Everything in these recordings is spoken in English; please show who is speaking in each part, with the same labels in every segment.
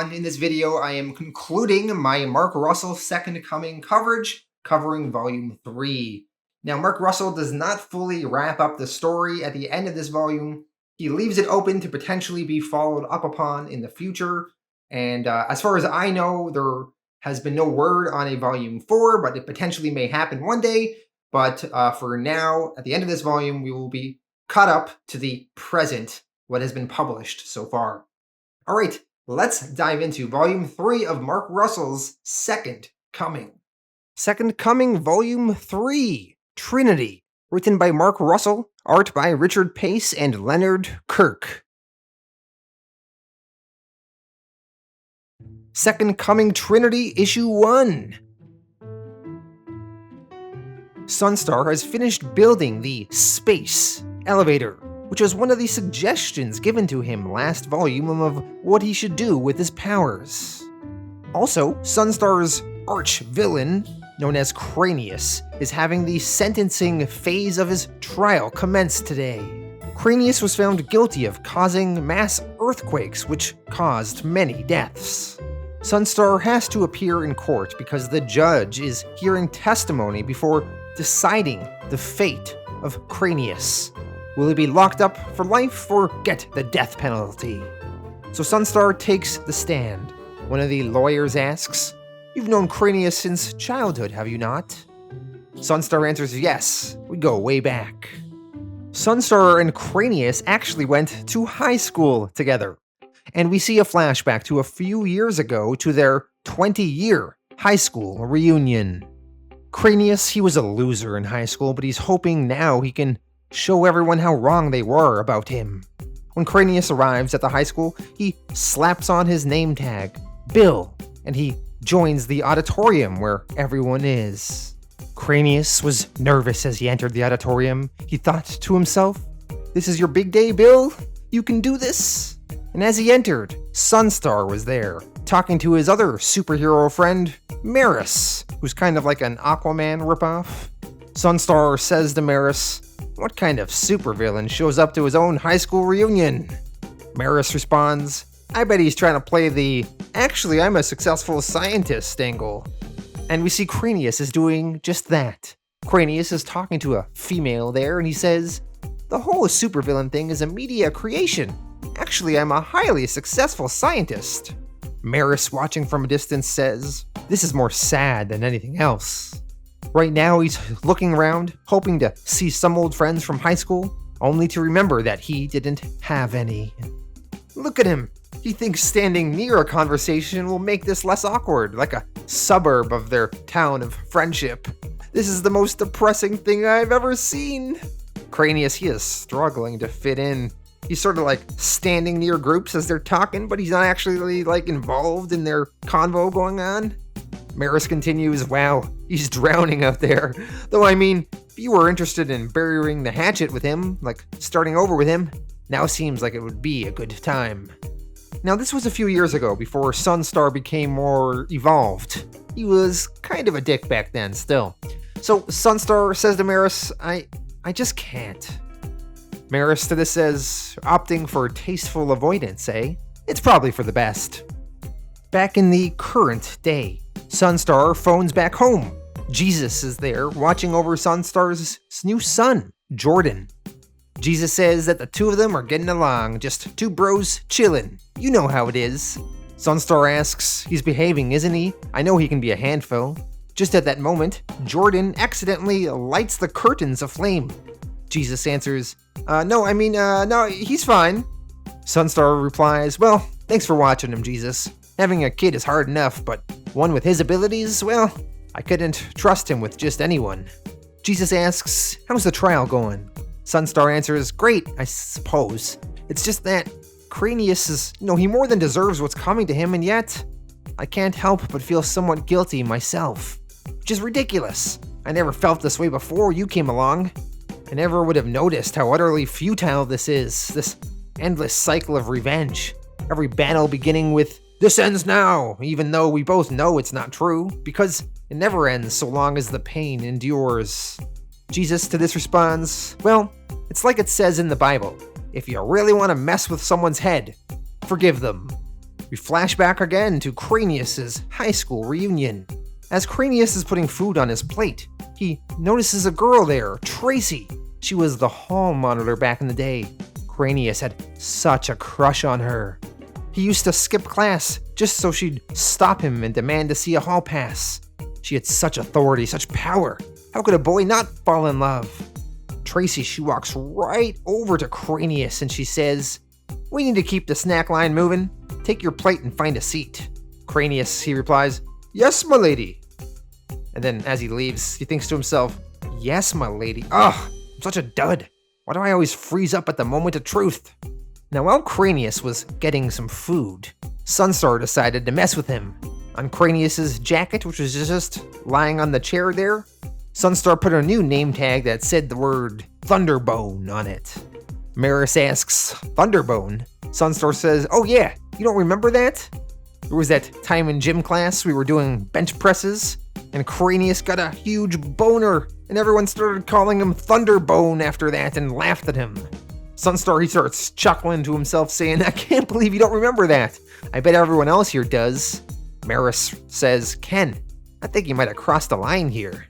Speaker 1: everyone. In this video, I am concluding my Mark Russell Second Coming coverage, covering Volume 3. Now, Mark Russell does not fully wrap up the story at the end of this volume. He leaves it open to potentially be followed up upon in the future. And as far as I know, there has been no word on a Volume 4, but it potentially may happen one day. But for now, at the end of this volume, we will be caught up to the present, what has been published so far. All right, let's dive into Volume 3 of Mark Russell's Second Coming. Second Coming, Volume 3, Trinity, written by Mark Russell, art by Richard Pace and Leonard Kirk. Second Coming Trinity, Issue 1. Sunstar has finished building the space elevator, which was one of the suggestions given to him last volume of what he should do with his powers. Also, Sunstar's arch-villain, known as Cranius, is having the sentencing phase of his trial commence today. Cranius was found guilty of causing mass earthquakes, which caused many deaths. Sunstar has to appear in court because the judge is hearing testimony before deciding the fate of Cranius. Will he be locked up for life or get the death penalty? So Sunstar takes the stand. One of the lawyers asks, "You've known Cranius since childhood, have you not?" Sunstar answers, "Yes, we go way back." Sunstar and Cranius actually went to high school together. And we see a flashback to a few years ago to their 20-year high school reunion. Cranius, he was a loser in high school, but he's hoping now he can show everyone how wrong they were about him. When Cranius arrives at the high school, he slaps on his name tag, Bill, and he joins the auditorium where everyone is. Cranius was nervous as he entered the auditorium. He thought to himself, "This is your big day, Bill? You can do this?" And as he entered, Sunstar was there, talking to his other superhero friend, Maris, who's kind of like an Aquaman ripoff. Sunstar says to Maris, "What kind of supervillain shows up to his own high school reunion?" Maris responds, "I bet he's trying to play the 'actually I'm a successful scientist' angle." And we see Cranius is doing just that. Cranius is talking to a female there and he says, "The whole supervillain thing is a media creation. Actually, I'm a highly successful scientist." Maris, watching from a distance, says, "This is more sad than anything else." Right now, he's looking around, hoping to see some old friends from high school, only to remember that he didn't have any. Look at him. He thinks standing near a conversation will make this less awkward, like a suburb of their town of friendship. This is the most depressing thing I've ever seen. Cranius, he is struggling to fit in. He's sort of like standing near groups as they're talking, but he's not actually like involved in their convo going on. Maris continues, "Wow, he's drowning out there. Though I mean, if you were interested in burying the hatchet with him, like starting over with him, now seems like it would be a good time." Now this was a few years ago, before Sunstar became more evolved. He was kind of a dick back then still. So Sunstar says to Maris, I just can't." Maris to this says, "Opting for tasteful avoidance, eh? It's probably for the best." Back in the current day, Sunstar phones back home. Jesus is there, watching over Sunstar's new son, Jordan. Jesus says that the two of them are getting along, just two bros chillin'. You know how it is. Sunstar asks, "He's behaving, isn't he? I know he can be a handful." Just at that moment, Jordan accidentally lights the curtains aflame. Jesus answers, No, he's fine." Sunstar replies, "Well, thanks for watching him, Jesus. Having a kid is hard enough, but one with his abilities, well, I couldn't trust him with just anyone." Jesus asks, "How's the trial going?" Sunstar answers, "Great, I suppose. It's just that Cranius is, he more than deserves what's coming to him, and yet I can't help but feel somewhat guilty myself. Which is ridiculous. I never felt this way before you came along. I never would have noticed how utterly futile this is, this endless cycle of revenge. Every battle beginning with, 'This ends now,' even though we both know it's not true, because it never ends so long as the pain endures." Jesus to this responds, "Well, it's like it says in the Bible. If you really want to mess with someone's head, forgive them." We flash back again to Cranius's high school reunion. As Cranius is putting food on his plate, he notices a girl there, Tracy. She was the hall monitor back in the day. Cranius had such a crush on her. He used to skip class just so she'd stop him and demand to see a hall pass. She had such authority, such power. How could a boy not fall in love? Tracy, she walks right over to Cranius and she says, "We need to keep the snack line moving. Take your plate and find a seat." Cranius, he replies, "Yes, my lady." And then as he leaves, he thinks to himself, "Yes, my lady. Ugh, I'm such a dud. Why do I always freeze up at the moment of truth?" Now while Cranius was getting some food, Sunstar decided to mess with him. On Cranius's jacket, which was just lying on the chair there, Sunstar put a new name tag that said the word Thunderbone on it. Maris asks, "Thunderbone?" Sunstar says, "Oh yeah, you don't remember that? There was that time in gym class we were doing bench presses, and Cranius got a huge boner, and everyone started calling him Thunderbone after that and laughed at him." Sunstar, he starts chuckling to himself saying, "I can't believe you don't remember that. I bet everyone else here does." Maris says, "Ken, I think you might have crossed the line here."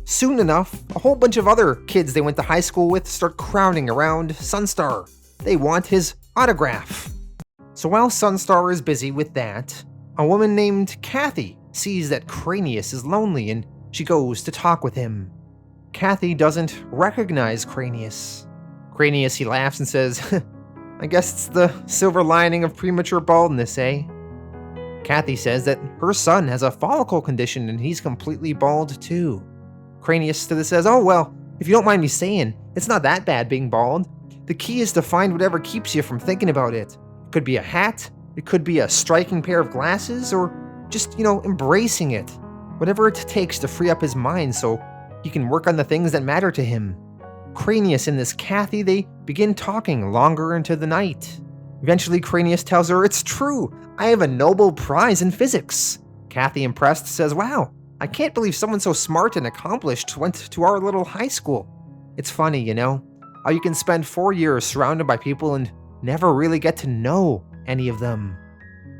Speaker 1: Soon enough, a whole bunch of other kids they went to high school with start crowding around Sunstar. They want his autograph. So while Sunstar is busy with that, a woman named Kathy sees that Cranius is lonely and she goes to talk with him. Kathy doesn't recognize Cranius. Cranius, he laughs and says, "I guess it's the silver lining of premature baldness, eh?" Kathy says that her son has a follicle condition and he's completely bald too. Cranius to this says, "Oh well, if you don't mind me saying, it's not that bad being bald. The key is to find whatever keeps you from thinking about it. It could be a hat, it could be a striking pair of glasses, or just, embracing it. Whatever it takes to free up his mind so he can work on the things that matter to him." Cranius and this Kathy, they begin talking longer into the night. Eventually, Cranius tells her, "It's true, I have a Nobel Prize in physics." Kathy, impressed, says, "Wow, I can't believe someone so smart and accomplished went to our little high school. It's funny, how you can spend 4 years surrounded by people and never really get to know any of them.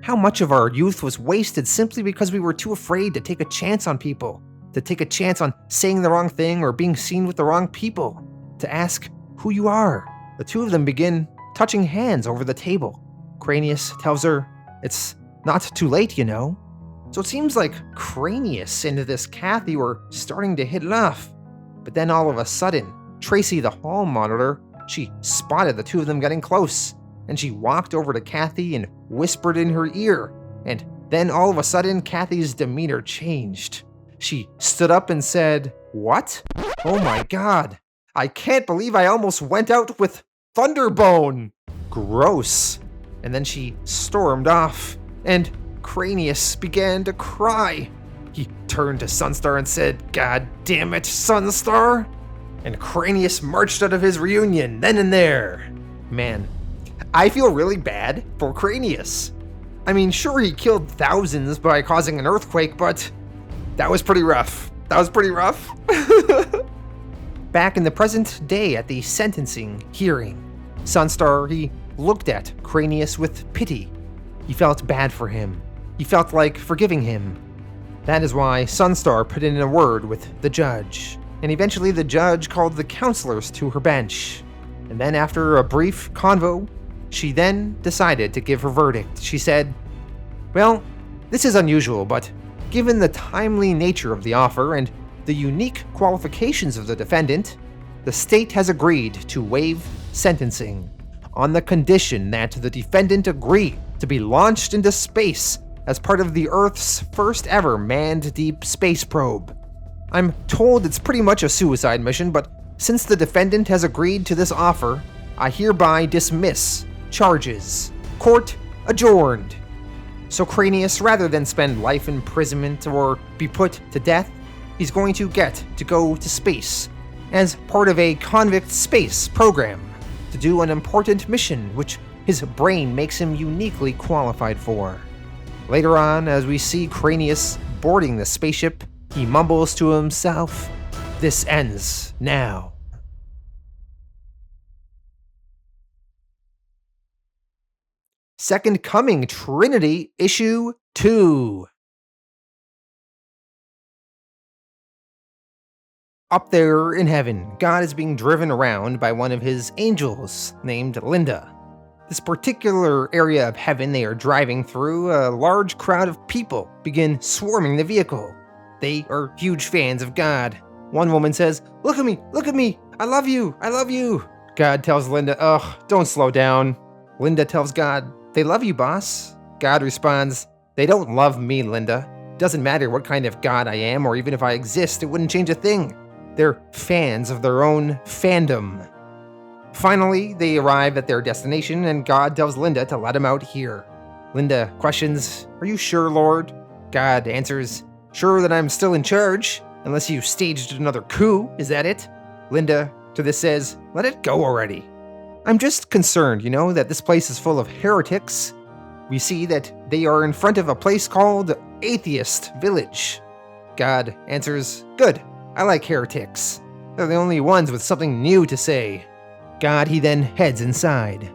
Speaker 1: How much of our youth was wasted simply because we were too afraid to take a chance on people, to take a chance on saying the wrong thing or being seen with the wrong people, to ask who you are." The two of them begin touching hands over the table. Cranius tells her it's not too late, So it seems like Cranius and this Kathy were starting to hit it off. But then all of a sudden, Tracy, the hall monitor, she spotted the two of them getting close, and she walked over to Kathy and whispered in her ear. And then all of a sudden, Kathy's demeanor changed. She stood up and said, "What? Oh my god. I can't believe I almost went out with Thunderbone. Gross." And then she stormed off, and Cranius began to cry. He turned to Sunstar and said, "God damn it, Sunstar." And Cranius marched out of his reunion then and there. Man, I feel really bad for Cranius. I mean, sure, he killed thousands by causing an earthquake, but that was pretty rough. Back in the present day at the sentencing hearing, Sunstar, he looked at Cranius with pity. He felt bad for him. He felt like forgiving him. That is why Sunstar put in a word with the judge, and eventually the judge called the counselors to her bench. And then after a brief convo, she then decided to give her verdict. She said, "Well, this is unusual, but given the timely nature of the offer and the unique qualifications of the defendant, the state has agreed to waive sentencing on the condition that the defendant agree to be launched into space as part of the Earth's first ever manned deep space probe. I'm told it's pretty much a suicide mission, but since the defendant has agreed to this offer, I hereby dismiss charges. Court adjourned." So Cranius, rather than spend life imprisonment or be put to death, he's going to get to go to space as part of a convict space program to do an important mission which his brain makes him uniquely qualified for. Later on, as we see Cranius boarding the spaceship, he mumbles to himself, "This ends now." Second Coming Trinity Issue 2. Up there in heaven, God is being driven around by one of his angels named Linda. This particular area of heaven they are driving through, a large crowd of people begin swarming the vehicle. They are huge fans of God. One woman says, look at me, I love you, I love you." God tells Linda, "Ugh, don't slow down." Linda tells God, "They love you, boss." God responds, "They don't love me, Linda. Doesn't matter what kind of God I am, or even if I exist, it wouldn't change a thing. They're fans of their own fandom." Finally, they arrive at their destination, and God tells Linda to let him out here. Linda questions, "Are you sure, Lord?" God answers, "Sure that I'm still in charge, unless you staged another coup, is that it?" Linda to this says, "Let it go already. I'm just concerned, that this place is full of heretics." We see that they are in front of a place called Atheist Village. God answers, "Good, I like heretics. They're the only ones with something new to say." God, he then heads inside.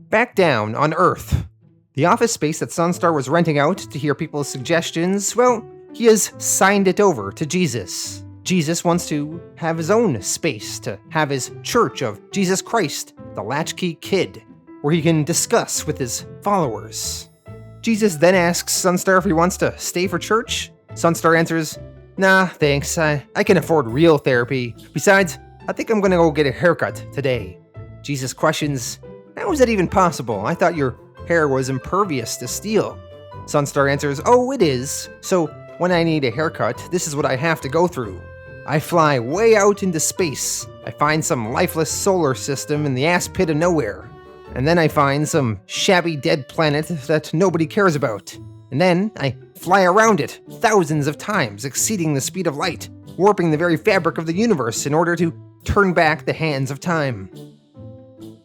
Speaker 1: Back down on Earth. The office space that Sunstar was renting out to hear people's suggestions, well, he has signed it over to Jesus. Jesus wants to have his own space, to have his Church of Jesus Christ, the Latchkey Kid, where he can discuss with his followers. Jesus then asks Sunstar if he wants to stay for church. Sunstar answers, "Nah, thanks, I can afford real therapy. Besides, I think I'm gonna go get a haircut today." Jesus questions, "How is that even possible? I thought your hair was impervious to steel." Sunstar answers, "Oh, it is. So when I need a haircut, this is what I have to go through. I fly way out into space. I find some lifeless solar system in the ass pit of nowhere. And then I find some shabby dead planet that nobody cares about. And then I fly around it thousands of times, exceeding the speed of light, warping the very fabric of the universe in order to turn back the hands of time."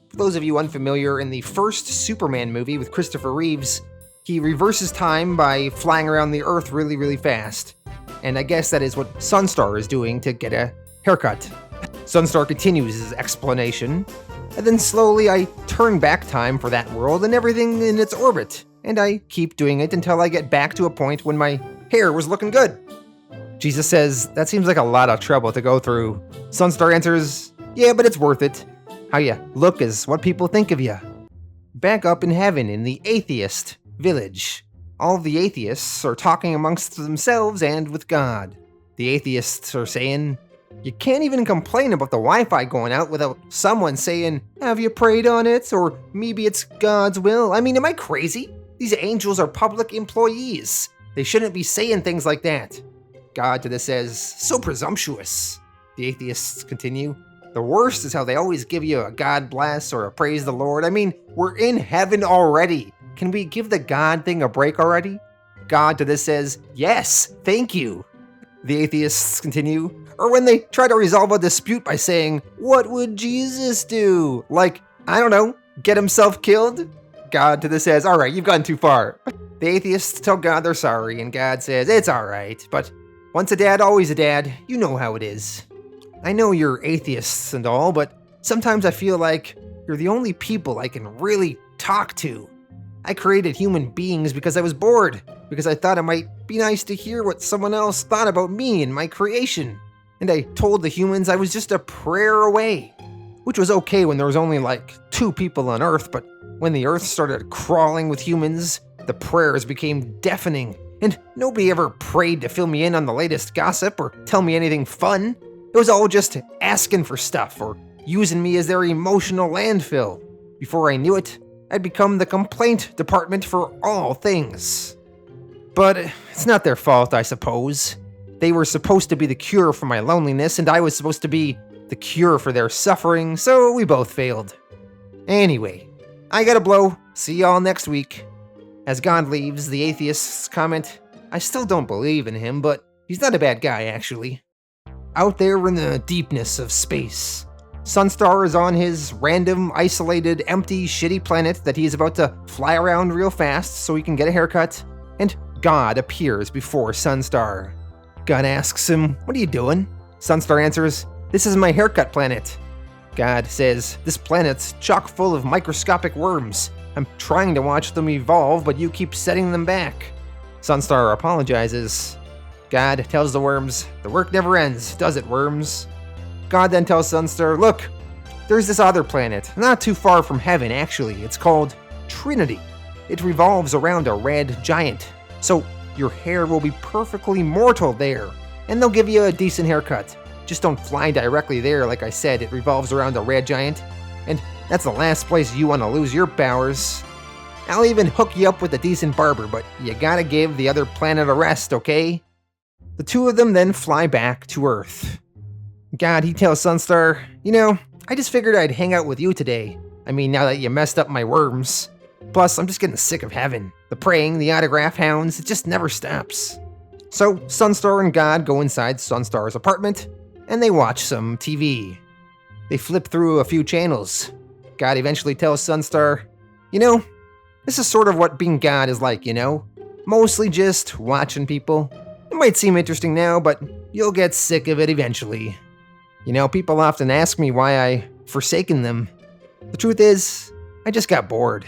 Speaker 1: For those of you unfamiliar, in the first Superman movie with Christopher Reeves, he reverses time by flying around the Earth really, really fast. And I guess that is what Sunstar is doing to get a haircut. Sunstar continues his explanation. "And then slowly I turn back time for that world and everything in its orbit. And I keep doing it until I get back to a point when my hair was looking good." Jesus says, "That seems like a lot of trouble to go through." Sunstar answers, "Yeah, but it's worth it. How you look is what people think of you." Back up in heaven in the Atheist Village. All of the atheists are talking amongst themselves and with God. The atheists are saying, "You can't even complain about the Wi-Fi going out without someone saying, 'Have you prayed on it?' Or maybe it's God's will. I mean, am I crazy? These angels are public employees. They shouldn't be saying things like that." God to this says, "So presumptuous." The atheists continue, "The worst is how they always give you a God bless or a praise the Lord. I mean, we're in heaven already. Can we give the God thing a break already?" God to this says, "Yes, thank you." The atheists continue, "Or when they try to resolve a dispute by saying, 'What would Jesus do?' Like, I don't know, get himself killed?" God to this says, "All right, you've gone too far." The atheists tell God they're sorry, and God says, "It's all right, but once a dad, always a dad. You know how it is. I know you're atheists and all, but sometimes I feel like you're the only people I can really talk to. I created human beings because I was bored, because I thought it might be nice to hear what someone else thought about me and my creation. And I told the humans I was just a prayer away, which was okay when there was only like 2 people on Earth, but when the Earth started crawling with humans, the prayers became deafening, and nobody ever prayed to fill me in on the latest gossip or tell me anything fun. It was all just asking for stuff or using me as their emotional landfill. Before I knew it, I'd become the complaint department for all things. But it's not their fault, I suppose. They were supposed to be the cure for my loneliness, and I was supposed to be the cure for their suffering, so we both failed. Anyway, I gotta blow. See y'all next week." As God leaves, the atheists comment, "I still don't believe in him, but he's not a bad guy, actually." Out there in the deepness of space, Sunstar is on his random, isolated, empty, shitty planet that he's about to fly around real fast so he can get a haircut, and God appears before Sunstar. God asks him, "What are you doing?" Sunstar answers, "This is my haircut planet." God says, "This planet's chock full of microscopic worms. I'm trying to watch them evolve, but you keep setting them back." Sunstar apologizes. God tells the worms, "The work never ends, does it, worms?" God then tells Sunstar, "Look, there's this other planet, not too far from heaven actually. It's called Trinity. It revolves around a red giant, so your hair will be perfectly mortal there, and they'll give you a decent haircut. Just don't fly directly there, like I said, it revolves around a red giant, and that's the last place you want to lose your powers. I'll even hook you up with a decent barber, but you gotta give the other planet a rest, okay?" The two of them then fly back to Earth. God, he tells Sunstar, I just figured I'd hang out with you today. I mean, now that you messed up my worms. Plus, I'm just getting sick of heaven. The praying, the autograph hounds, it just never stops." So, Sunstar and God go inside Sunstar's apartment, and they watch some TV. They flip through a few channels. God eventually tells Sunstar, this is sort of what being God is like, Mostly just watching people. It might seem interesting now, but you'll get sick of it eventually. People often ask me why I forsaken them. The truth is, I just got bored.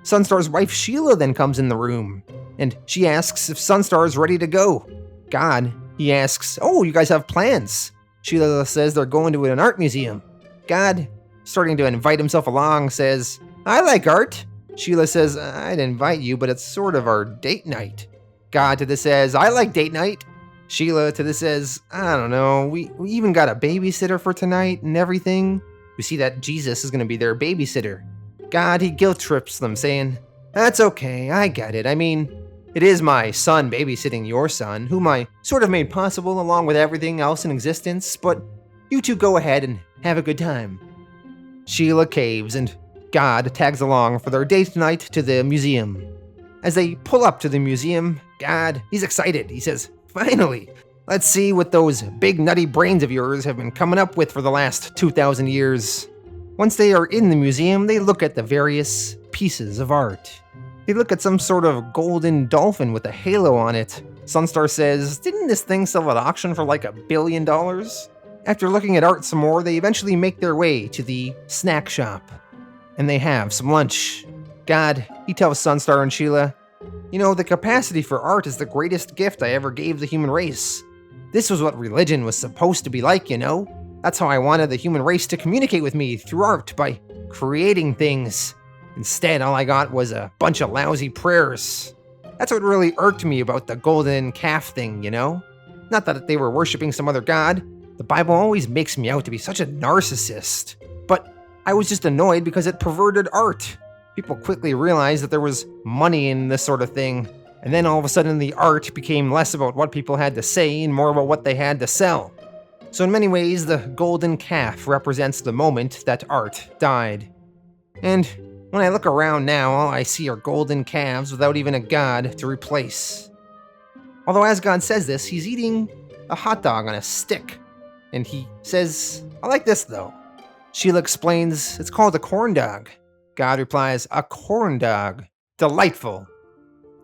Speaker 1: Sunstar's wife Sheila then comes in the room, and she asks if Sunstar is ready to go. God, he asks, "Oh, you guys have plans?" Sheila says they're going to an art museum. God, starting to invite himself along, says, "I like art." Sheila says, "I'd invite you, but it's sort of our date night." God to this says, "I like date night." Sheila to this says, "I don't know, we even got a babysitter for tonight and everything." We see that Jesus is going to be their babysitter. God, he guilt trips them, saying, "That's okay, I get it. I mean, it is my son babysitting your son, whom I sort of made possible along with everything else in existence, but you two go ahead and have a good time." Sheila caves, and God tags along for their date night to the museum. As they pull up to the museum, God, he's excited. He says, "Finally, let's see what those big nutty brains of yours have been coming up with for the last 2,000 years. Once they are in the museum, they look at the various pieces of art. They look at some sort of golden dolphin with a halo on it. Sunstar says, "Didn't this thing sell at auction for like $1 billion? After looking at art some more, they eventually make their way to the snack shop. And they have some lunch. God, he tells Sunstar and Sheila, "The capacity for art is the greatest gift I ever gave the human race. This was what religion was supposed to be like, That's how I wanted the human race to communicate with me, through art, by creating things. Instead, all I got was a bunch of lousy prayers. That's what really irked me about the golden calf thing, Not that they were worshiping some other god. The Bible always makes me out to be such a narcissist. But I was just annoyed because it perverted art. People quickly realized that there was money in this sort of thing, and then all of a sudden the art became less about what people had to say and more about what they had to sell. So in many ways, the golden calf represents the moment that art died. And when I look around now, all I see are golden calves without even a god to replace." Although as God says this, he's eating a hot dog on a stick. And he says, "I like this though." Sheila explains, "It's called a corn dog." God replies, "A corn dog. Delightful."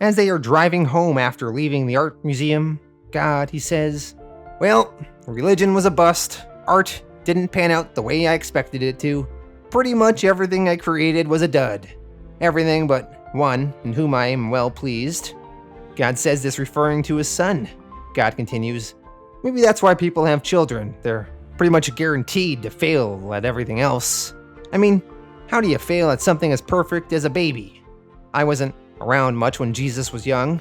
Speaker 1: As they are driving home after leaving the art museum, God, he says, "Well, religion was a bust. Art didn't pan out the way I expected it to. Pretty much everything I created was a dud. Everything but one in whom I am well pleased." God says this referring to his son. God continues, "Maybe that's why people have children. They're pretty much guaranteed to fail at everything else. I mean, how do you fail at something as perfect as a baby? I wasn't around much when Jesus was young.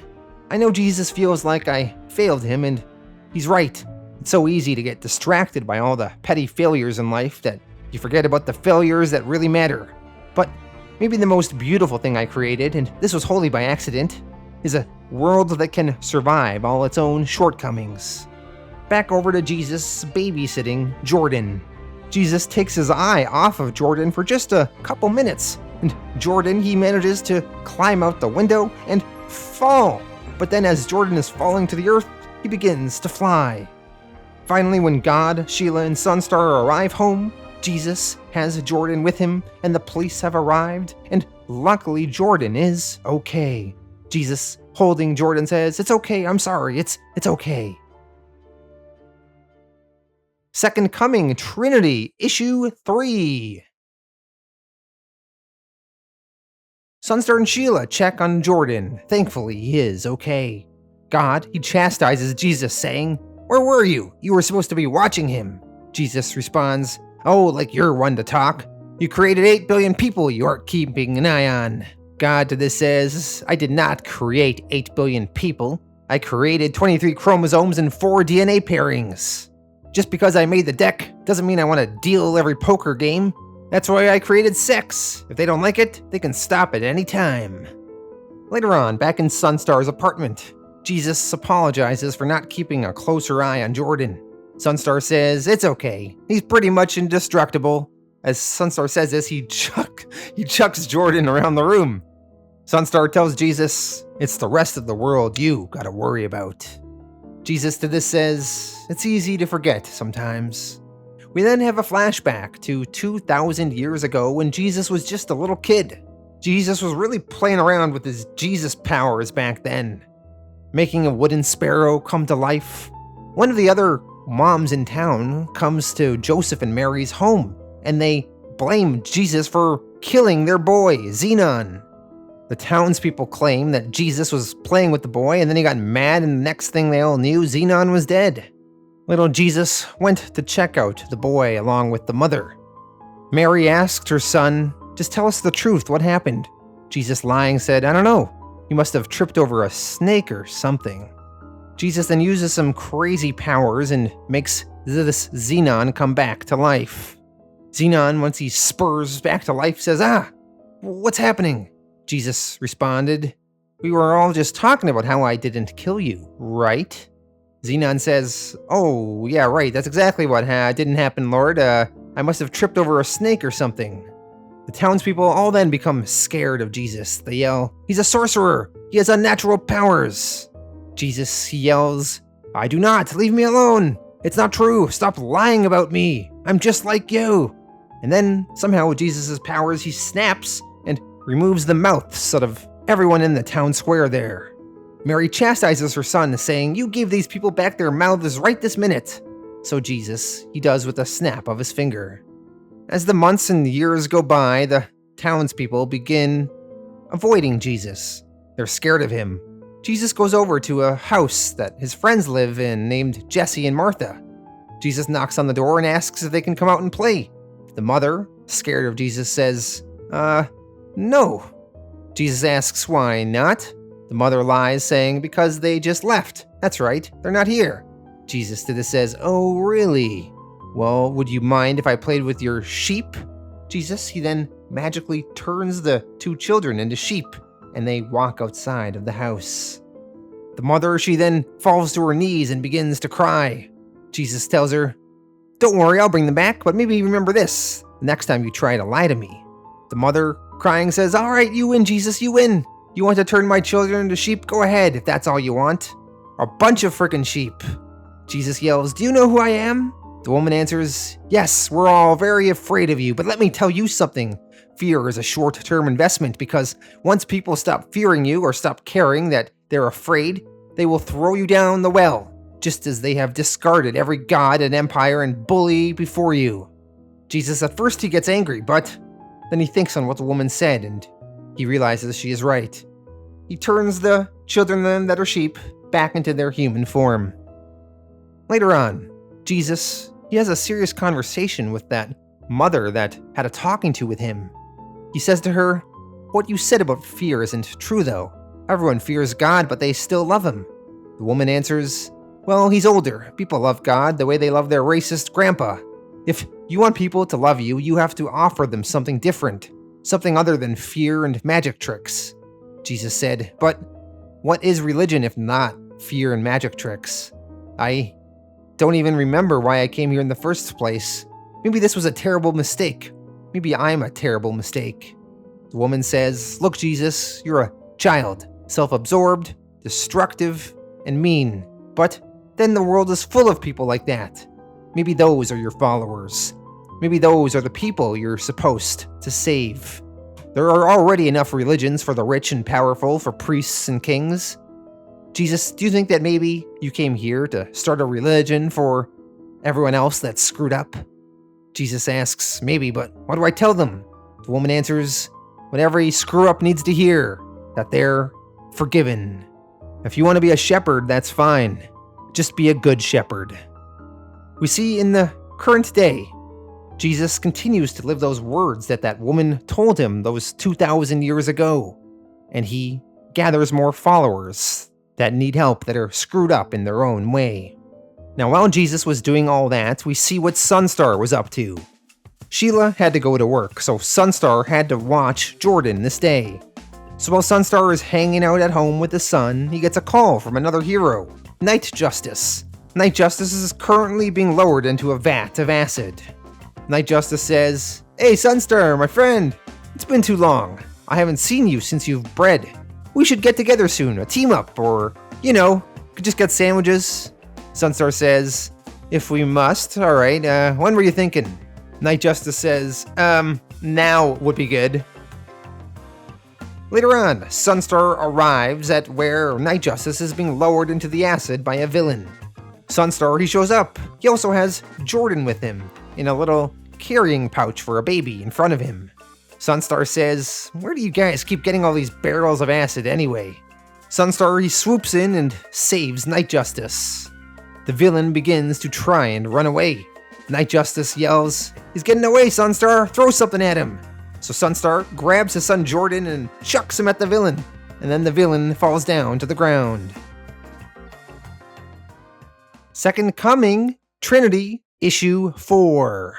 Speaker 1: I know Jesus feels like I failed him, and he's right. It's so easy to get distracted by all the petty failures in life that you forget about the failures that really matter. But maybe the most beautiful thing I created, and this was wholly by accident, is a world that can survive all its own shortcomings." Back over to Jesus babysitting Jordan. Jesus takes his eye off of Jordan for just a couple minutes, and Jordan, he manages to climb out the window and fall. But then as Jordan is falling to the earth, he begins to fly. Finally, when God, Sheila, and Sunstar arrive home, Jesus has Jordan with him, and the police have arrived, and luckily Jordan is okay. Jesus, holding Jordan, says, "It's okay, I'm sorry, it's okay." Second Coming, Trinity, Issue 3. Sunstar and Sheila check on Jordan. Thankfully, he is okay. God, he chastises Jesus, saying, "Where were you? You were supposed to be watching him." Jesus responds, "Oh, like you're one to talk. You created 8 billion people you aren't keeping an eye on." God to this says, "I did not create 8 billion people. I created 23 chromosomes and 4 DNA pairings. Just because I made the deck doesn't mean I want to deal every poker game. That's why I created sex. If they don't like it, they can stop at any time." Later on, back in Sunstar's apartment, Jesus apologizes for not keeping a closer eye on Jordan. Sunstar says it's okay. He's pretty much indestructible. As Sunstar says this, he chucks Jordan around the room. Sunstar tells Jesus, "It's the rest of the world you gotta worry about." Jesus to this says, "It's easy to forget sometimes." We then have a flashback to 2,000 years ago when Jesus was just a little kid. Jesus was really playing around with his Jesus powers back then, making a wooden sparrow come to life. One of the other moms in town comes to Joseph and Mary's home, and they blame Jesus for killing their boy, Zenon. The townspeople claim that Jesus was playing with the boy, and then he got mad, and the next thing they all knew, Zenon was dead. Little Jesus went to check out the boy along with the mother. Mary asked her son, "Just tell us the truth, what happened?" Jesus, lying, said, "I don't know. You must have tripped over a snake or something." Jesus then uses some crazy powers and makes this Zenon come back to life. Zenon, once he spurs back to life, says, "What's happening?" Jesus responded, "We were all just talking about how I didn't kill you, right?" Zenon says, "Oh, yeah, right, that's exactly what didn't happen, Lord. I must have tripped over a snake or something." The townspeople all then become scared of Jesus. They yell, "He's a sorcerer! He has unnatural powers!" Jesus yells, "I do not! Leave me alone! It's not true! Stop lying about me! I'm just like you!" And then, somehow with Jesus' powers, he snaps and removes the mouths out of everyone in the town square there. Mary chastises her son, saying, "You gave these people back their mouths right this minute." So Jesus, he does with a snap of his finger. As the months and years go by, the townspeople begin avoiding Jesus. They're scared of him. Jesus goes over to a house that his friends live in named Jesse and Martha. Jesus knocks on the door and asks if they can come out and play. The mother, scared of Jesus, says, "No." Jesus asks why not. The mother lies, saying, "Because they just left. That's right, they're not here." Jesus to this says, "Oh, really? Well, would you mind if I played with your sheep?" Jesus, he then magically turns the 2 children into sheep, and they walk outside of the house. The mother, she then falls to her knees and begins to cry. Jesus tells her, "Don't worry, I'll bring them back, but maybe remember this, the next time you try to lie to me." The mother, crying, says, "All right, you win, Jesus, you win. You want to turn my children into sheep? Go ahead, if that's all you want. A bunch of frickin' sheep." Jesus yells, "Do you know who I am?" The woman answers, "Yes, we're all very afraid of you, but let me tell you something. Fear is a short-term investment because once people stop fearing you or stop caring that they're afraid, they will throw you down the well, just as they have discarded every god and empire and bully before you." Jesus, at first he gets angry, but then he thinks on what the woman said and he realizes she is right. He turns the children then that are sheep back into their human form. Later on, Jesus, he has a serious conversation with that mother that had a talking to with him. He says to her, "What you said about fear isn't true though. Everyone fears God, but they still love him." The woman answers, "Well, he's older. People love God the way they love their racist grandpa. If you want people to love you, you have to offer them something different. Something other than fear and magic tricks." Jesus said, "But what is religion if not fear and magic tricks? I don't even remember why I came here in the first place. Maybe this was a terrible mistake. Maybe I'm a terrible mistake." The woman says, "Look, Jesus, you're a child, self-absorbed, destructive, and mean. But then the world is full of people like that. Maybe those are your followers. Maybe those are the people you're supposed to save. There are already enough religions for the rich and powerful, for priests and kings. Jesus, do you think that maybe you came here to start a religion for Everyone else that's screwed up? Jesus asks, maybe, but what do I tell them? The woman answers, what every screw-up needs to hear, that they're forgiven. If you want to be a shepherd, that's fine. Just be a good shepherd. We see in the current day, Jesus continues to live those words that woman told him those 2,000 years ago. And he gathers more followers that need help, that are screwed up in their own way. Now, while Jesus was doing all that, we see what Sunstar was up to. Sheila had to go to work, so Sunstar had to watch Jordan this day. So while Sunstar is hanging out at home with his son, he gets a call from another hero, Night Justice. Night Justice is currently being lowered into a vat of acid. Night Justice says, "Hey Sunstar, my friend, it's been too long. I haven't seen you since you've bred. We should get together soon, a team up, or, could just get sandwiches." Sunstar says, "If we must, alright, when were you thinking?" Night Justice says, now would be good." Later on, Sunstar arrives at where Night Justice is being lowered into the acid by a villain. Sunstar, he shows up. He also has Jordan with him, in a little carrying pouch for a baby in front of him. Sunstar says, "Where do you guys keep getting all these barrels of acid anyway?" Sunstar, he swoops in and saves Night Justice. The villain begins to try and run away. Night Justice yells, "He's getting away, Sunstar! Throw something at him!" So Sunstar grabs his son Jordan and chucks him at the villain, and then the villain falls down to the ground. Second Coming, Trinity, Issue 4.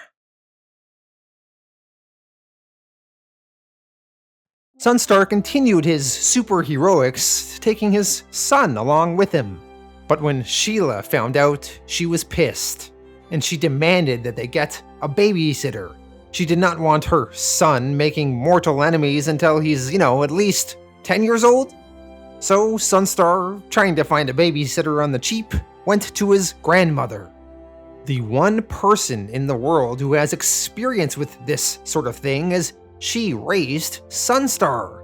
Speaker 1: Sunstar continued his superheroics, taking his son along with him. But when Sheila found out, she was pissed, and she demanded that they get a babysitter. She did not want her son making mortal enemies until he's, at least 10 years old. So Sunstar, trying to find a babysitter on the cheap, went to his grandmother. The one person in the world who has experience with this sort of thing, as she raised Sunstar.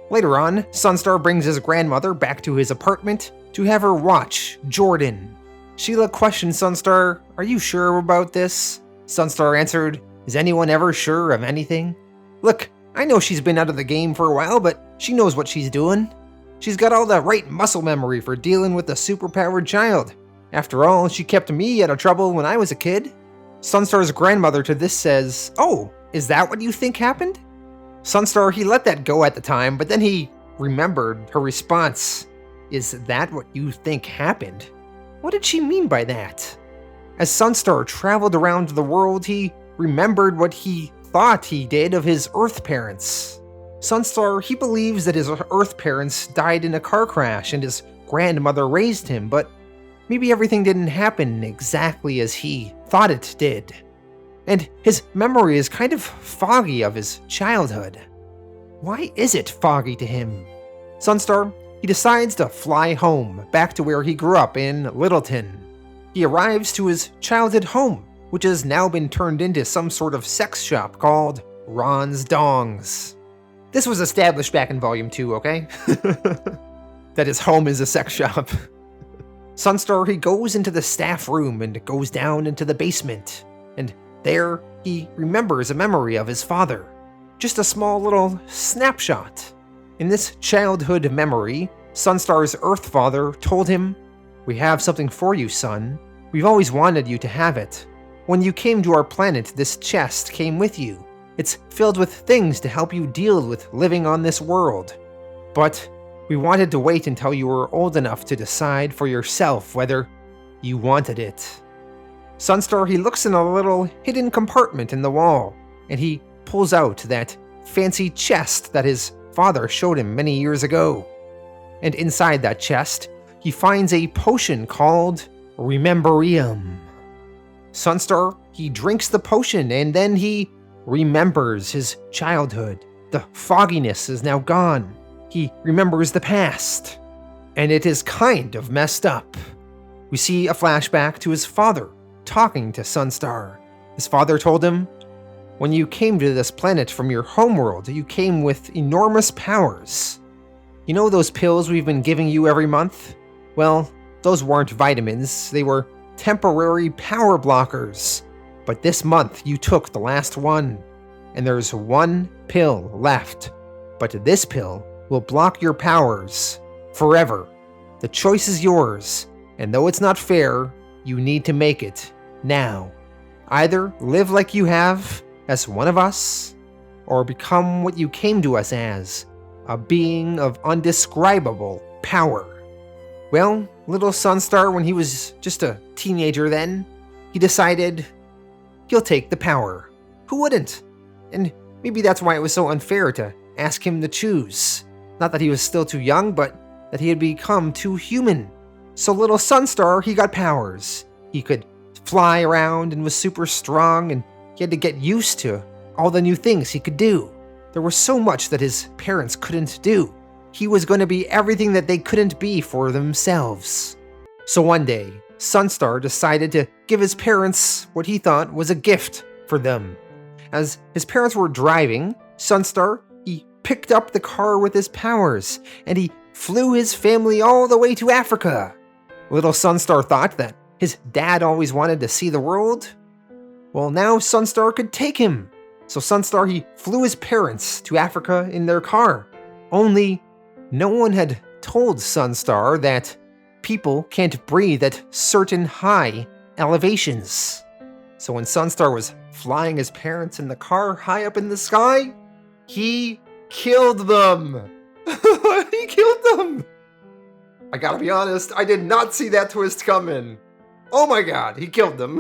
Speaker 1: Later on, Sunstar brings his grandmother back to his apartment to have her watch Jordan. Sheila questioned Sunstar, "Are you sure about this?" Sunstar answered, "Is anyone ever sure of anything? Look, I know she's been out of the game for a while, but she knows what she's doing. She's got all the right muscle memory for dealing with a superpowered child. After all, she kept me out of trouble when I was a kid." Sunstar's grandmother to this says, "Oh, is that what you think happened?" Sunstar, he let that go at the time, but then he remembered her response. "Is that what you think happened?" What did she mean by that? As Sunstar traveled around the world, he remembered what he thought he did of his Earth parents. Sunstar, he believes that his Earth parents died in a car crash and his grandmother raised him, but maybe everything didn't happen exactly as he thought it did. And his memory is kind of foggy of his childhood. Why is it foggy to him? Sunstar, he decides to fly home, back to where he grew up in Littleton. He arrives to his childhood home, which has now been turned into some sort of sex shop called Ron's Dongs. This was established back in Volume 2, okay? That his home is a sex shop. Sunstar, he goes into the staff room and goes down into the basement, and there he remembers a memory of his father. Just a small little snapshot. In this childhood memory, Sunstar's Earth father told him, "We have something for you, son. We've always wanted you to have it. When you came to our planet, this chest came with you. It's filled with things to help you deal with living on this world. But we wanted to wait until you were old enough to decide for yourself whether you wanted it." Sunstar, he looks in a little hidden compartment in the wall, and he pulls out that fancy chest that his father showed him many years ago. And inside that chest, he finds a potion called Rememberium. Sunstar, he drinks the potion and then he remembers his childhood. The fogginess is now gone. He remembers the past. And it is kind of messed up. We see a flashback to his father talking to Sunstar. His father told him, "When you came to this planet from your homeworld, you came with enormous powers. You know those pills we've been giving you every month? Well, those weren't vitamins, they were temporary power blockers. But this month you took the last one, and there's one pill left. But this pill will block your powers forever. The choice is yours, and though it's not fair, you need to make it now. Either live like you have, as one of us, or become what you came to us as, a being of undescribable power. Well, little Sunstar, when he was just a teenager then, he decided he'll take the power. Who wouldn't? And maybe that's why it was so unfair to ask him to choose. Not that he was still too young, but that he had become too human. So little Sunstar, he got powers. He could fly around and was super strong, and he had to get used to all the new things he could do. There was so much that his parents couldn't do. He was going to be everything that they couldn't be for themselves. So one day, Sunstar decided to give his parents what he thought was a gift for them. As his parents were driving, Sunstar, he picked up the car with his powers, and he flew his family all the way to Africa. Little Sunstar thought that his dad always wanted to see the world. Well, now Sunstar could take him. So Sunstar, he flew his parents to Africa in their car. Only no one had told Sunstar that people can't breathe at certain high elevations. So when Sunstar was flying his parents in the car high up in the sky, he killed them. He killed them. I gotta be honest, I did not see that twist coming. Oh my god, he killed them.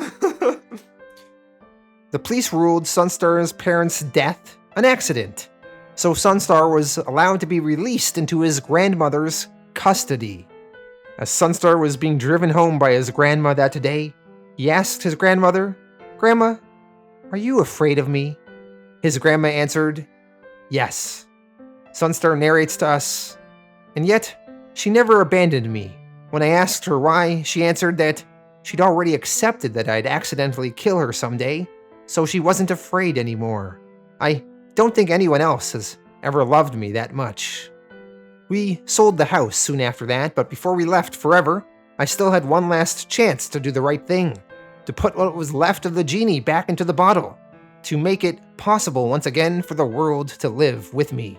Speaker 1: The police ruled Sunstar's parents' death an accident, so Sunstar was allowed to be released into his grandmother's custody. As Sunstar was being driven home by his grandma that day, he asked his grandmother, "Grandma, are you afraid of me?" His grandma answered, "Yes." Sunstar narrates to us, "And yet, she never abandoned me. When I asked her why, she answered that she'd already accepted that I'd accidentally kill her someday, so she wasn't afraid anymore. I don't think anyone else has ever loved me that much." We sold the house soon after that, but before we left forever, I still had one last chance to do the right thing, to put what was left of the genie back into the bottle, to make it possible once again for the world to live with me.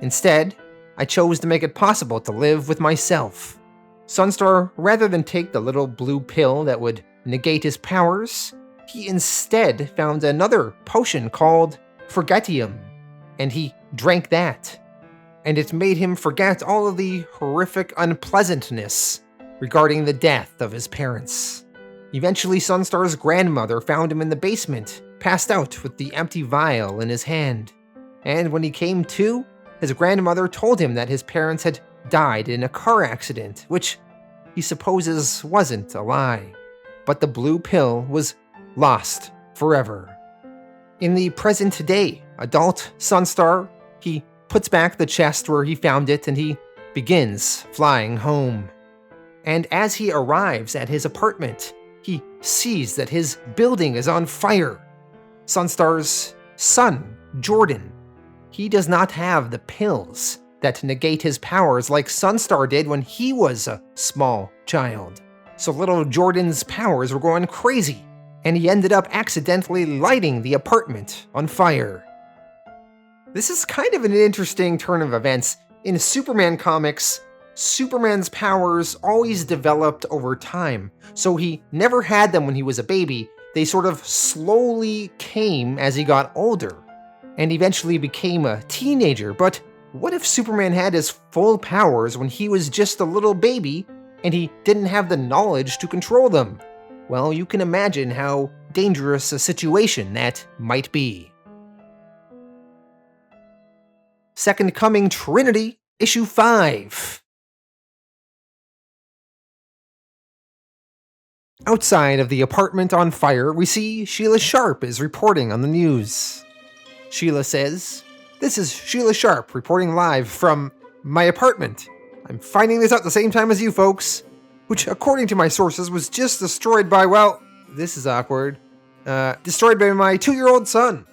Speaker 1: Instead, I chose to make it possible to live with myself. Sunstar, rather than take the little blue pill that would negate his powers, he instead found another potion called Forgetium, and he drank that. And it made him forget all of the horrific unpleasantness regarding the death of his parents. Eventually, Sunstar's grandmother found him in the basement, passed out with the empty vial in his hand. And when he came to, his grandmother told him that his parents had died in a car accident, which he supposes wasn't a lie. But the blue pill was lost forever. In the present day, adult Sunstar, he puts back the chest where he found it and he begins flying home. And as he arrives at his apartment, he sees that his building is on fire. Sunstar's son, Jordan, he does not have the pills that negate his powers like Sunstar did when he was a small child. So little Jordan's powers were going crazy, and he ended up accidentally lighting the apartment on fire. This is kind of an interesting turn of events. In Superman comics, Superman's powers always developed over time, so he never had them when he was a baby. They sort of slowly came as he got older, and eventually became a teenager. But what if Superman had his full powers when he was just a little baby, and he didn't have the knowledge to control them? Well, you can imagine how dangerous a situation that might be. Second Coming Trinity, Issue 5. Outside of the apartment on fire, we see Sheila Sharp is reporting on the news. Sheila says, "This is Sheila Sharp reporting live from my apartment. I'm finding this out the same time as you folks, which according to my sources was just destroyed by, well, this is awkward, destroyed by my 2-year-old son."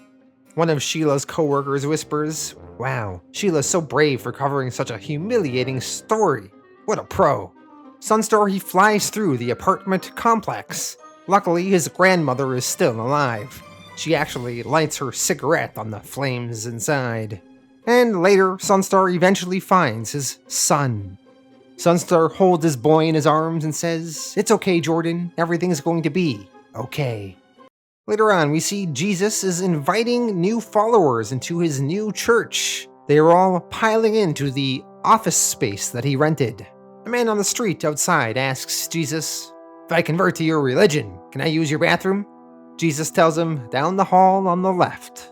Speaker 1: One of Sheila's co-workers whispers, "Wow, Sheila's so brave for covering such a humiliating story. What a pro." Sunstar, he flies through the apartment complex. Luckily, his grandmother is still alive. She actually lights her cigarette on the flames inside. And later, Sunstar eventually finds his son. Sunstar holds his boy in his arms and says, "It's okay, Jordan. Everything's going to be okay." Later on, we see Jesus is inviting new followers into his new church. They are all piling into the office space that he rented. A man on the street outside asks Jesus, "If I convert to your religion, can I use your bathroom?" Jesus tells him, "Down the hall on the left."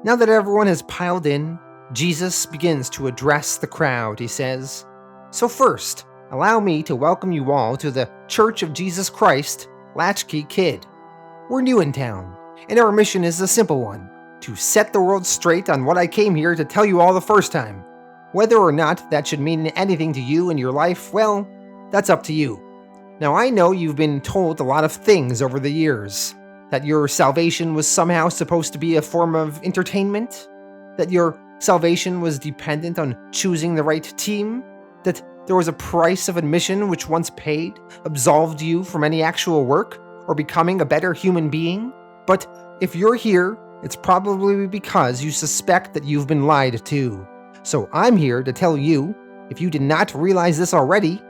Speaker 1: Now that everyone has piled in, Jesus begins to address the crowd. He says, "So first, allow me to welcome you all to the Church of Jesus Christ, Latchkey Kid. We're new in town, and our mission is a simple one, to set the world straight on what I came here to tell you all the first time. Whether or not that should mean anything to you in your life, well, that's up to you. Now I know you've been told a lot of things over the years. That your salvation was somehow supposed to be a form of entertainment? That your salvation was dependent on choosing the right team? That there was a price of admission which once paid absolved you from any actual work or becoming a better human being? But if you're here, it's probably because you suspect that you've been lied to. So I'm here to tell you, if you did not realize this already,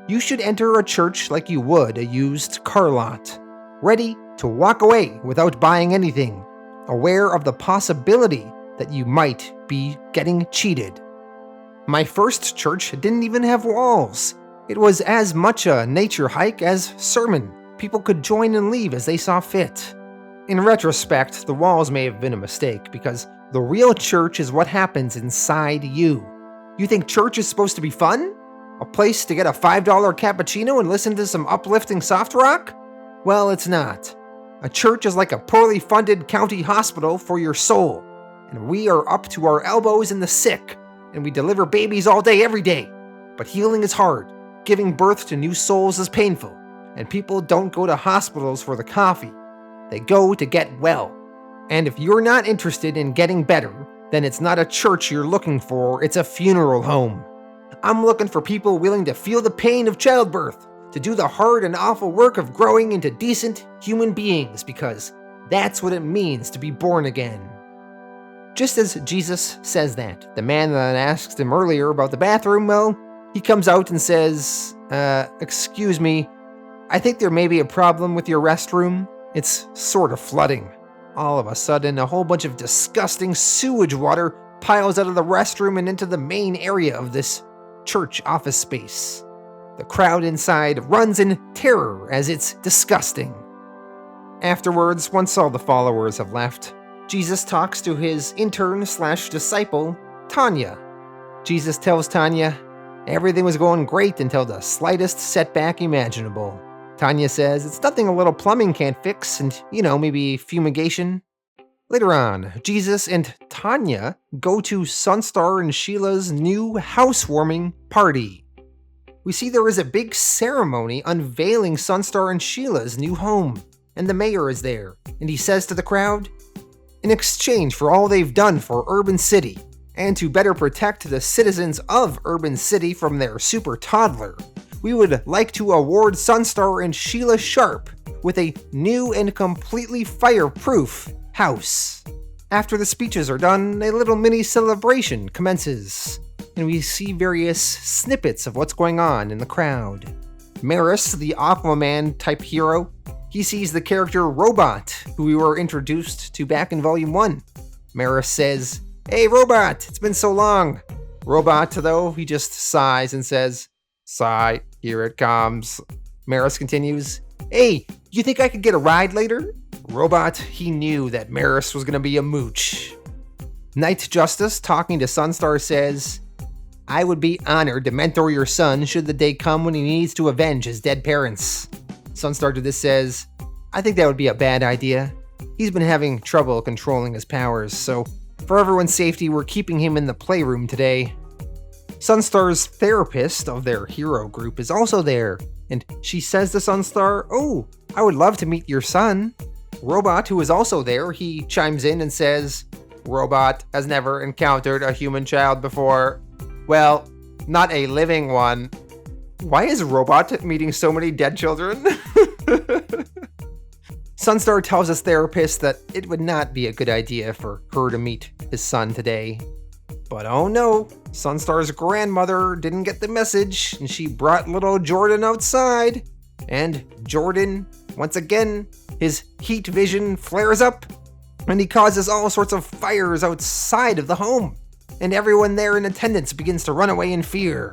Speaker 1: you should enter a church like you would a used car lot, ready to walk away without buying anything, aware of the possibility that you might be getting cheated. My first church didn't even have walls. It was as much a nature hike as sermon. People could join and leave as they saw fit. In retrospect, the walls may have been a mistake, because the real church is what happens inside you. You think church is supposed to be fun? A place to get a $5 cappuccino and listen to some uplifting soft rock? Well, it's not. A church is like a poorly funded county hospital for your soul, and we are up to our elbows in the sick, and we deliver babies all day every day. But healing is hard, giving birth to new souls is painful, and people don't go to hospitals for the coffee. They go to get well. And if you're not interested in getting better, then it's not a church you're looking for, it's a funeral home. I'm looking for people willing to feel the pain of childbirth, to do the hard and awful work of growing into decent human beings, because that's what it means to be born again. Just as Jesus says that, the man that asked him earlier about the bathroom, well, he comes out and says, excuse me, I think there may be a problem with your restroom. It's sort of flooding. All of a sudden, a whole bunch of disgusting sewage water piles out of the restroom and into the main area of this church office space. The crowd inside runs in terror as it's disgusting. Afterwards, once all the followers have left, Jesus talks to his intern/disciple, Tanya. Jesus tells Tanya, everything was going great until the slightest setback imaginable. Tanya says it's nothing a little plumbing can't fix, and, maybe fumigation. Later on, Jesus and Tanya go to Sunstar and Sheila's new housewarming party. We see there is a big ceremony unveiling Sunstar and Sheila's new home, and the mayor is there, and he says to the crowd, in exchange for all they've done for Urban City, and to better protect the citizens of Urban City from their super toddler, we would like to award Sunstar and Sheila Sharp with a new and completely fireproof house. After the speeches are done, a little mini celebration commences, and we see various snippets of what's going on in the crowd. Maris, the Aquaman-type hero, he sees the character Robot, who we were introduced to back in Volume 1. Maris says, "Hey Robot, it's been so long." Robot, though, he just sighs and says, "Sigh, here it comes." Maris continues, "Hey, you think I could get a ride later?" Robot, he knew that Maris was gonna be a mooch. Night Justice, talking to Sunstar, says, "I would be honored to mentor your son should the day come when he needs to avenge his dead parents." Sunstar to this says, "I think that would be a bad idea. He's been having trouble controlling his powers, so for everyone's safety, we're keeping him in the playroom today." Sunstar's therapist of their hero group is also there, and she says to Sunstar, "Oh, I would love to meet your son." Robot, who is also there, he chimes in and says, "Robot has never encountered a human child before. Well, not a living one." Why is Robot meeting so many dead children? Sunstar tells his therapist that it would not be a good idea for her to meet his son today. But oh no, Sunstar's grandmother didn't get the message, and she brought little Jordan outside. And Jordan, once again, his heat vision flares up, and he causes all sorts of fires outside of the home. And everyone there in attendance begins to run away in fear.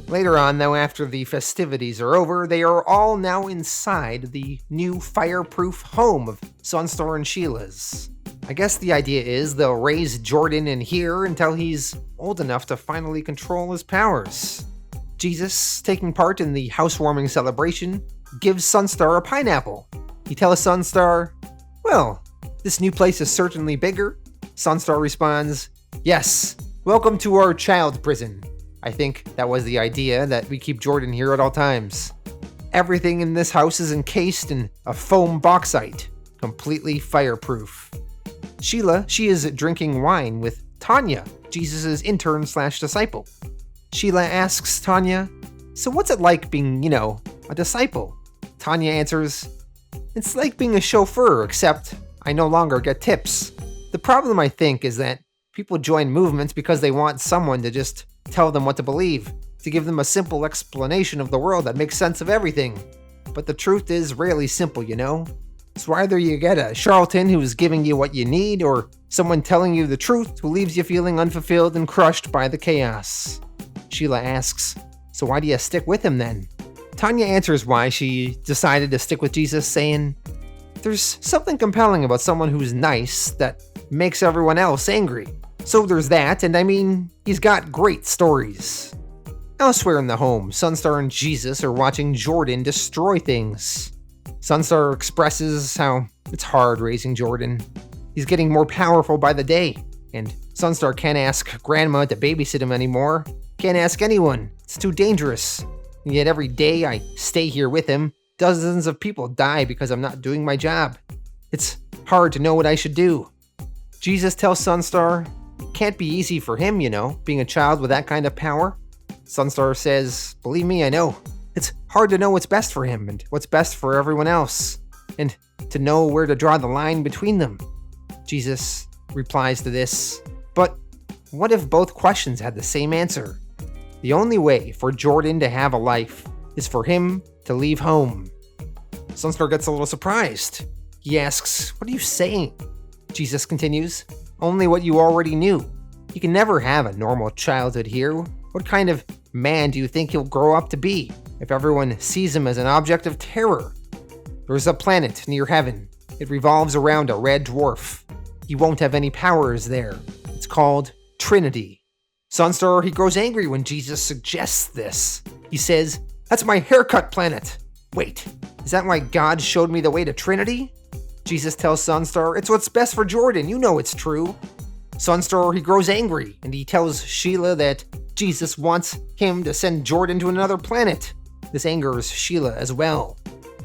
Speaker 1: Later on, though, after the festivities are over, they are all now inside the new fireproof home of Sunstar and Sheila's. I guess the idea is they'll raise Jordan in here until he's old enough to finally control his powers. Jesus, taking part in the housewarming celebration, gives Sunstar a pineapple. He tells Sunstar, "Well, this new place is certainly bigger." Sunstar responds, "Yes, welcome to our child prison. I think that was the idea, that we keep Jordan here at all times. Everything in this house is encased in a foam bauxite, completely fireproof." Sheila, she is drinking wine with Tanya, Jesus' intern/disciple. Sheila asks Tanya, "So what's it like being, a disciple?" Tanya answers, "It's like being a chauffeur, except I no longer get tips. The problem, I think, is that people join movements because they want someone to just tell them what to believe, to give them a simple explanation of the world that makes sense of everything. But the truth is rarely simple, So either you get a charlatan who's giving you what you need, or someone telling you the truth who leaves you feeling unfulfilled and crushed by the chaos." Sheila asks, "So why do you stick with him then?" Tanya answers why she decided to stick with Jesus, saying, "There's something compelling about someone who's nice that makes everyone else angry. So there's that, and he's got great stories." Elsewhere in the home, Sunstar and Jesus are watching Jordan destroy things. Sunstar expresses how it's hard raising Jordan. He's getting more powerful by the day, and Sunstar can't ask Grandma to babysit him anymore. Can't ask anyone. It's too dangerous. And yet every day I stay here with him, dozens of people die because I'm not doing my job. It's hard to know what I should do. Jesus tells Sunstar it can't be easy for him, being a child with that kind of power. Sunstar says, "Believe me, I know. It's hard to know what's best for him and what's best for everyone else, and to know where to draw the line between them." Jesus replies to this, "But what if both questions had the same answer? The only way for Jordan to have a life is for him to leave home." Sunstar gets a little surprised. He asks, "What are you saying?" Jesus continues, "Only what you already knew. You can never have a normal childhood here. What kind of man do you think he'll grow up to be if everyone sees him as an object of terror? There's a planet near heaven. It revolves around a red dwarf. He won't have any powers there. It's called Trinity." Sunstar, he grows angry when Jesus suggests this. He says, "That's my haircut planet. Wait, is that why God showed me the way to Trinity?" Jesus tells Sunstar, "It's what's best for Jordan. You know it's true." Sunstar, he grows angry, and he tells Sheila that Jesus wants him to send Jordan to another planet. This angers Sheila as well.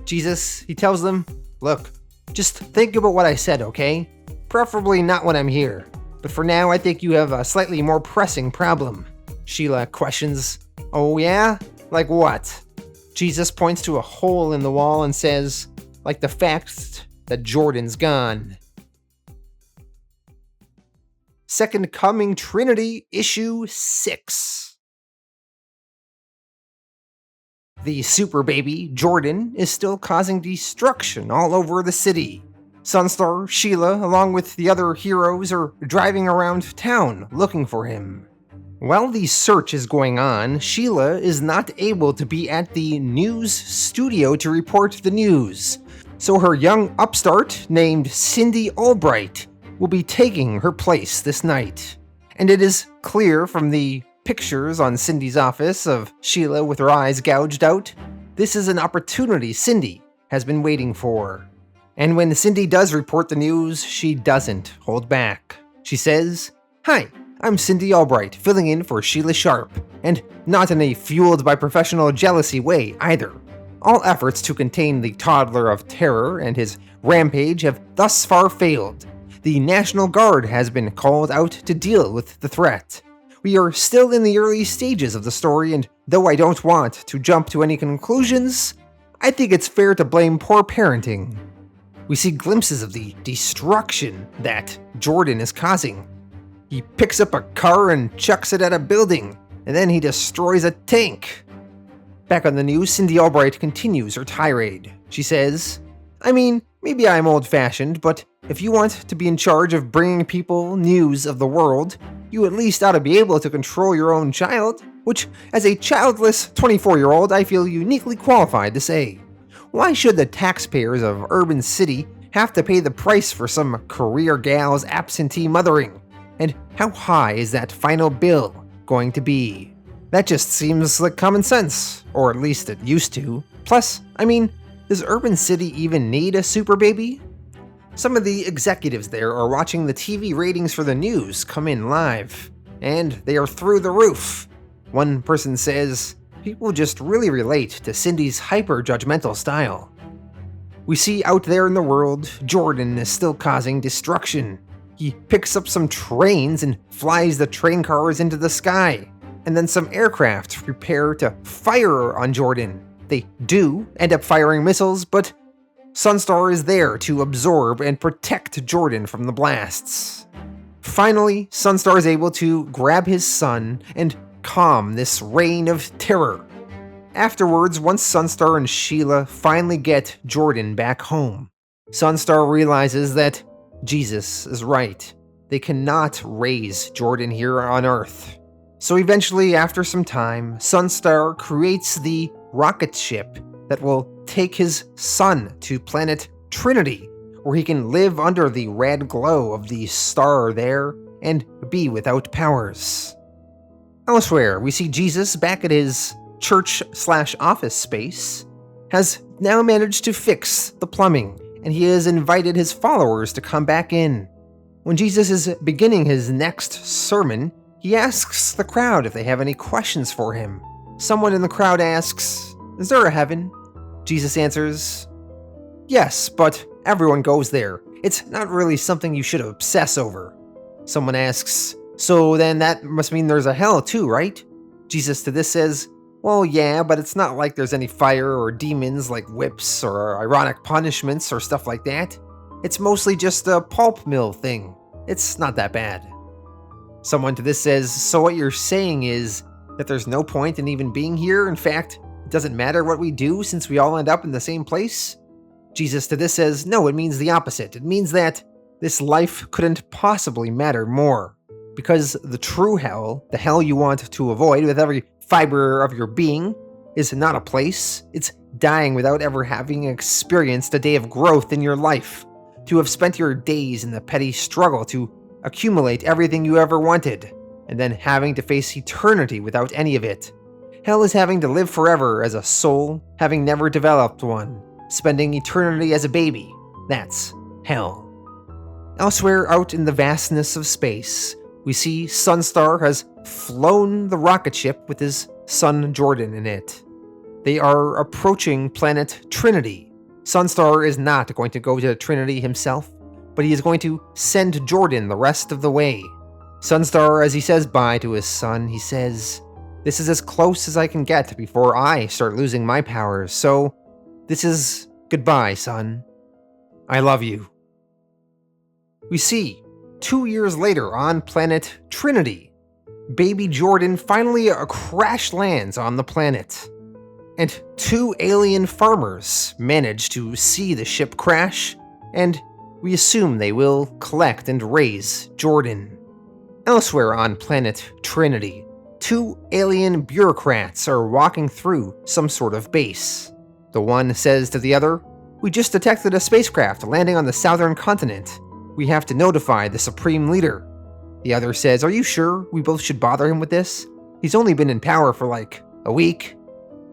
Speaker 1: Jesus, he tells them, "Look, just think about what I said, okay? Preferably not when I'm here. But for now, I think you have a slightly more pressing problem." Sheila questions, "Oh yeah? Like what?" Jesus points to a hole in the wall and says, "Like the fact that Jordan's gone." Second Coming Trinity, Issue 6. The super baby, Jordan, is still causing destruction all over the city. Sunstar, Sheila, along with the other heroes, are driving around town looking for him. While the search is going on, Sheila is not able to be at the news studio to report the news, so her young upstart named Cindy Albright will be taking her place this night. And it is clear from the pictures on Cindy's office of Sheila with her eyes gouged out, this is an opportunity Cindy has been waiting for. And when Cindy does report the news, she doesn't hold back. She says, "Hi, I'm Cindy Albright, filling in for Sheila Sharp, and not in a fueled by professional jealousy way either. All efforts to contain the toddler of terror and his rampage have thus far failed. The National Guard has been called out to deal with the threat. We are still in the early stages of the story, and though I don't want to jump to any conclusions, I think it's fair to blame poor parenting. We see glimpses of the destruction that Jordan is causing. He picks up a car and chucks it at a building, and then he destroys a tank. Back on the news, Cindy Albright continues her tirade. She says, "I mean, maybe I'm old-fashioned, but if you want to be in charge of bringing people news of the world, you at least ought to be able to control your own child," which, as a childless 24-year-old, I feel uniquely qualified to say. Why should the taxpayers of Urban City have to pay the price for some career gal's absentee mothering? And how high is that final bill going to be? That just seems like common sense, or at least it used to. Plus, I mean, does Urban City even need a super baby? Some of the executives there are watching the TV ratings for the news come in live, and they are through the roof. One person says, "People just really relate to Cindy's hyper-judgmental style." We see out there in the world, Jordan is still causing destruction. He picks up some trains and flies the train cars into the sky, and then some aircraft prepare to fire on Jordan. They do end up firing missiles, but Sunstar is there to absorb and protect Jordan from the blasts. Finally, Sunstar is able to grab his son and calm this reign of terror. Afterwards, once Sunstar and Sheila finally get Jordan back home, Sunstar realizes that Jesus is right. They cannot raise Jordan here on Earth. So eventually, after some time, Sunstar creates the rocket ship that will take his son to planet Trinity, where he can live under the red glow of the star there and be without powers. Elsewhere, we see Jesus back at his church/office space, has now managed to fix the plumbing, and he has invited his followers to come back in. When Jesus is beginning his next sermon, he asks the crowd if they have any questions for him. Someone in the crowd asks, "Is there a heaven?" Jesus answers, "Yes, but everyone goes there. It's not really something you should obsess over." Someone asks, "So then that must mean there's a hell too, right?" Jesus to this says, "Well, yeah, but it's not like there's any fire or demons like whips or ironic punishments or stuff like that. It's mostly just a pulp mill thing. It's not that bad." Someone to this says, "So what you're saying is that there's no point in even being here? In fact, it doesn't matter what we do since we all end up in the same place?" Jesus to this says, "No, it means the opposite. It means that this life couldn't possibly matter more. Because the true hell, the hell you want to avoid with every fiber of your being, is not a place. It's dying without ever having experienced a day of growth in your life. To have spent your days in the petty struggle to accumulate everything you ever wanted, and then having to face eternity without any of it. Hell is having to live forever as a soul, having never developed one, spending eternity as a baby. That's hell." Elsewhere out in the vastness of space, we see Sunstar has flown the rocket ship with his son Jordan in it. They are approaching planet Trinity. Sunstar is not going to go to Trinity himself, but he is going to send Jordan the rest of the way. Sunstar, as he says bye to his son, he says, "This is as close as I can get before I start losing my powers, so this is goodbye, son. I love you." We see, 2 years later on planet Trinity, baby Jordan finally crash lands on the planet. And 2 alien farmers manage to see the ship crash, and we assume they will collect and raise Jordan. Elsewhere on planet Trinity, 2 alien bureaucrats are walking through some sort of base. The one says to the other, "We just detected a spacecraft landing on the southern continent. We have to notify the Supreme Leader." The other says, "Are you sure we both should bother him with this? He's only been in power for like a week."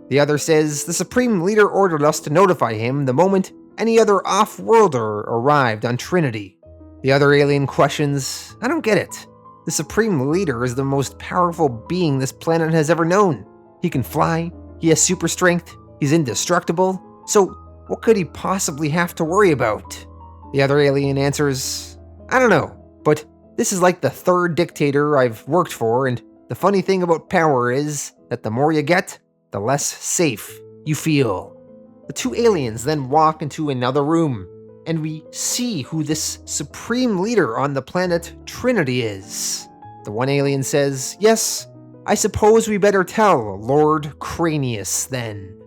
Speaker 1: The other says, "The Supreme Leader ordered us to notify him the moment any other off-worlder arrived on Trinity." The other alien questions, "I don't get it. The Supreme Leader is the most powerful being this planet has ever known. He can fly, he has super strength, he's indestructible, so what could he possibly have to worry about?" The other alien answers, "I don't know, but this is like the 3rd dictator I've worked for, and The funny thing about power is that the more you get, the less safe you feel. The two aliens then walk into another room, and we see who this supreme leader on the planet Trinity is. The one alien says, "Yes, I suppose we better tell Lord Cranius then."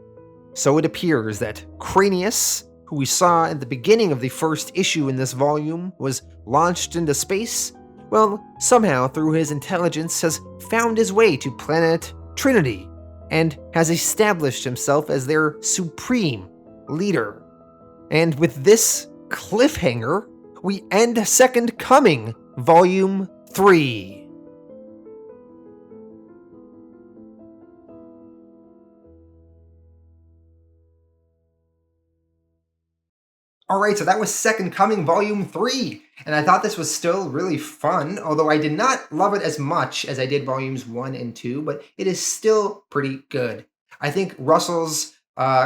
Speaker 1: So it appears that Cranius, who we saw at the beginning of the first issue in this volume, was launched into space. Well, somehow through his intelligence has found his way to planet Trinity and has established himself as their supreme leader. And with this cliffhanger, we end Second Coming, Volume 3. Alright, so that was Second Coming Volume 3, and I thought this was still really fun, although I did not love it as much as I did Volumes 1 and 2, but it is still pretty good. I think Russell's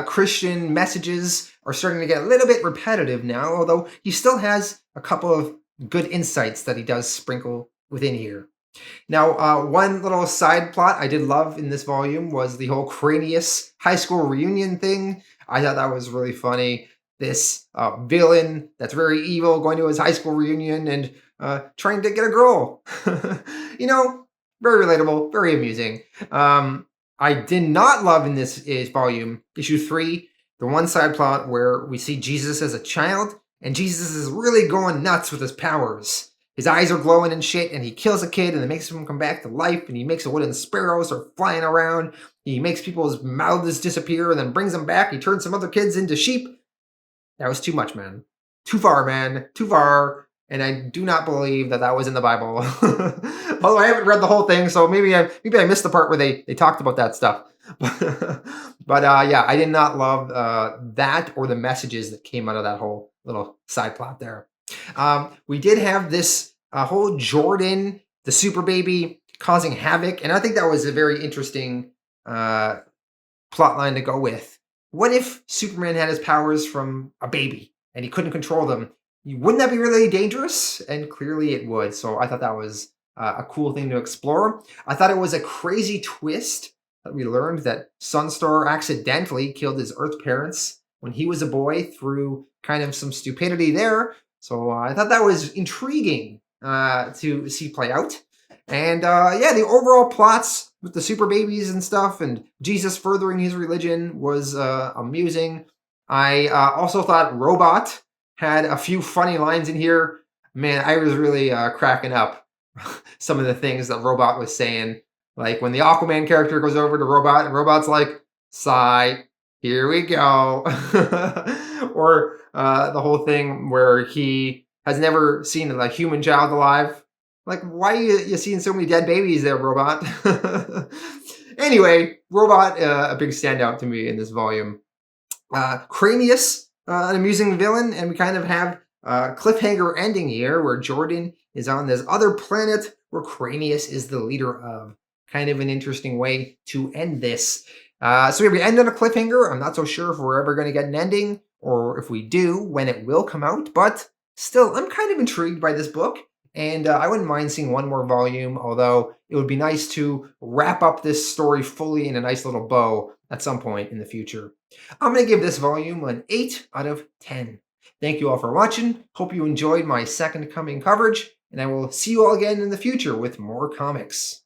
Speaker 1: Christian messages are starting to get a little bit repetitive now, although he still has a couple of good insights that he does sprinkle within here. Now, one little side plot I did love in this volume was the whole Cranius high school reunion thing. I thought that was really funny. This villain that's very evil going to his high school reunion and trying to get a girl. Very relatable, very amusing. I did not love in this volume, issue 3, the one side plot where we see Jesus as a child, and Jesus is really going nuts with his powers. His eyes are glowing and shit, and he kills a kid, and it makes him come back to life, and he makes a wooden sparrow start flying around. He makes people's mouths disappear, and then brings them back. He turns some other kids into sheep. That was too much, man. Too far, man. Too far. And I do not believe that was in the Bible. Although I haven't read the whole thing, so maybe I missed the part where they talked about that stuff. But yeah, I did not love that or the messages that came out of that whole little side plot there. We did have this whole Jordan, the super baby, causing havoc, and I think that was a very interesting plot line to go with. What if Superman had his powers from a baby and he couldn't control them? Wouldn't that be really dangerous? And clearly it would. So I thought that was a cool thing to explore. I thought it was a crazy twist that we learned that Sunstar accidentally killed his Earth parents when he was a boy through kind of some stupidity there. So I thought that was intriguing to see play out. And yeah, the overall plots with the super babies and stuff and Jesus furthering his religion was amusing. I also thought Robot had a few funny lines in here. Man, I was really cracking up some of the things that Robot was saying. Like when the Aquaman character goes over to Robot and Robot's like, "Sigh, here we go." Or the whole thing where he has never seen a human child alive. Like, why are you seeing so many dead babies there, Robot? Anyway, Robot, a big standout to me in this volume. Cranius, an amusing villain, and we kind of have a cliffhanger ending here where Jordan is on this other planet where Cranius is the leader of. Kind of an interesting way to end this. So we end on a cliffhanger. I'm not so sure if we're ever going to get an ending, or if we do, when it will come out, but still, I'm kind of intrigued by this book. And I wouldn't mind seeing one more volume, although it would be nice to wrap up this story fully in a nice little bow at some point in the future. I'm going to give this volume an 8 out of 10. Thank you all for watching. Hope you enjoyed my Second Coming coverage, and I will see you all again in the future with more comics.